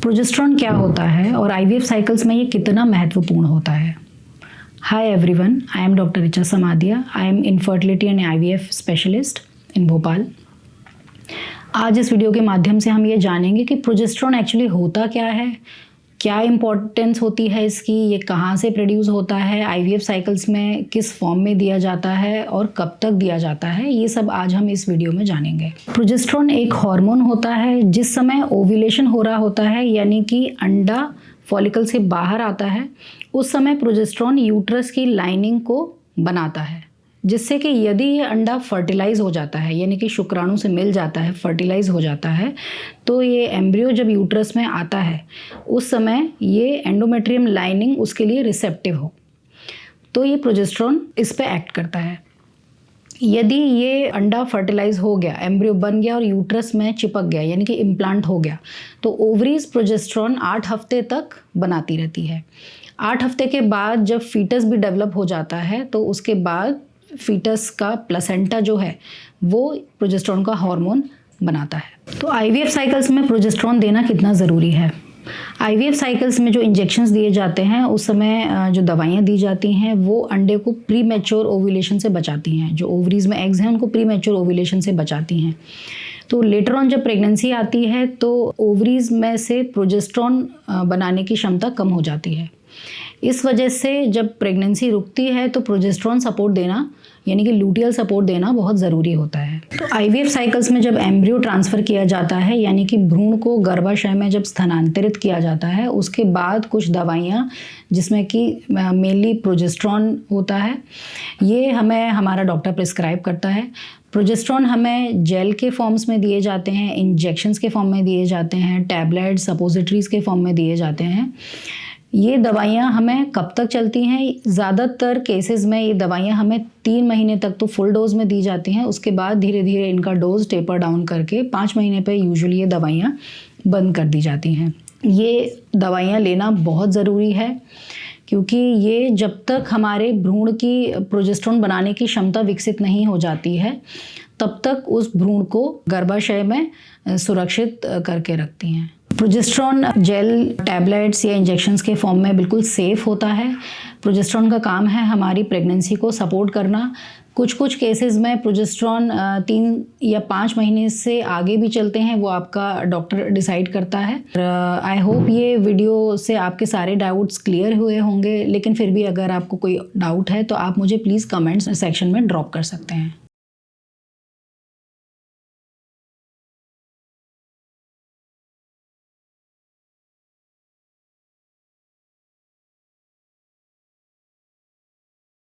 Progesterone क्या होता है और आईवीएफ साइकिल्स में ये कितना महत्वपूर्ण होता है? Hi everyone, I am doctor Richa Samadiya. I am infertility and IVF specialist in Bhopal. आज इस वीडियो के माध्यम से हम ये जानेंगे कि प्रोजेस्टेरॉन एक्चुअली होता क्या है, क्या इम्पोर्टेंस होती है इसकी, ये कहाँ से प्रोड्यूस होता है, आईवीएफ साइकिल्स में किस फॉर्म में दिया जाता है और कब तक दिया जाता है, ये सब आज हम इस वीडियो में जानेंगे। प्रोजेस्टेरॉन एक हार्मोन होता है जिस समय ओव्यूलेशन हो रहा होता है, यानी कि अंडा फॉलिकल से बाहर आता है, उस समय प्रोजेस्टेरॉन यूट्रस की लाइनिंग को बनाता है, जिससे कि यदि ये अंडा फर्टिलाइज हो जाता है, यानी कि शुक्राणु से मिल जाता है, फर्टिलाइज हो जाता है, तो ये एम्ब्रियो जब यूट्रस में आता है उस समय ये एंडोमेट्रियम लाइनिंग उसके लिए रिसेप्टिव हो, तो ये प्रोजेस्टेरॉन इस पे एक्ट करता है। यदि ये अंडा फर्टिलाइज हो गया, एम्ब्रियो बन गया और यूट्रस में चिपक गया, यानी कि इम्प्लांट हो गया, तो ओवरीज प्रोजेस्टेरॉन 8 हफ्ते तक बनाती रहती है। 8 हफ्ते के बाद जब फीटस भी डेवलप हो जाता है तो उसके बाद फीटस का प्लेसेंटा जो है वो प्रोजेस्टेरॉन का हार्मोन बनाता है। तो आईवीएफ साइकिल्स में प्रोजेस्टेरॉन देना कितना ज़रूरी है? आईवीएफ साइकिल्स में जो इंजेक्शंस दिए जाते हैं उस समय जो दवाइयाँ दी जाती हैं वो अंडे को प्री मैच्योर ओव्यूलेशन से बचाती हैं। जो ओवरीज में एग्स हैं उनको प्री मैच्योर ओव्यूलेशन से बचाती हैं। तो लेटर ऑन जब प्रेगनेंसी आती है तो ओवरीज में से प्रोजेस्टेरॉन बनाने की क्षमता कम हो जाती है। इस वजह से जब प्रेगनेंसी रुकती है तो प्रोजेस्टेरॉन सपोर्ट देना, यानी कि लूटियल सपोर्ट देना बहुत ज़रूरी होता है। तो आईवीएफ साइकिल्स में जब एम्ब्रियो ट्रांसफ़र किया जाता है, यानी कि भ्रूण को गर्भाशय में जब स्थानांतरित किया जाता है, उसके बाद कुछ दवाइयाँ जिसमें कि मेनली प्रोजेस्टेरॉन होता है, ये हमें हमारा डॉक्टर प्रिस्क्राइब करता है। प्रोजेस्टेरॉन हमें जेल के फॉर्म्स में दिए जाते हैं, इंजेक्शंस के फॉर्म में दिए जाते हैं, टैबलेट्स, सपोजिटरीज़ के फॉर्म में दिए जाते हैं। ये दवाइयाँ हमें कब तक चलती हैं? ज़्यादातर केसेस में ये दवाइयाँ हमें 3 महीने तक तो फुल डोज में दी जाती हैं। उसके बाद धीरे धीरे इनका डोज टेपर डाउन करके 5 महीने पे यूजुअली ये दवाइयाँ बंद कर दी जाती हैं। ये दवाइयाँ लेना बहुत ज़रूरी है क्योंकि ये जब तक हमारे भ्रूण की प्रोजेस्टेरॉन बनाने की क्षमता विकसित नहीं हो जाती है तब तक उस भ्रूण को गर्भाशय में सुरक्षित करके रखती हैं। प्रोजेस्टेरॉन जेल, टैबलेट्स या इंजेक्शंस के फॉर्म में बिल्कुल सेफ़ होता है। प्रोजेस्टेरॉन का काम है हमारी प्रेगनेंसी को सपोर्ट करना। कुछ केसेस में प्रोजेस्टेरॉन 3 या 5 महीने से आगे भी चलते हैं, वो आपका डॉक्टर डिसाइड करता है। आई होप ये वीडियो से आपके सारे डाउट्स क्लियर हुए होंगे, लेकिन फिर भी अगर आपको कोई डाउट है तो आप मुझे प्लीज़ कमेंट्स सेक्शन में ड्रॉप कर सकते हैं।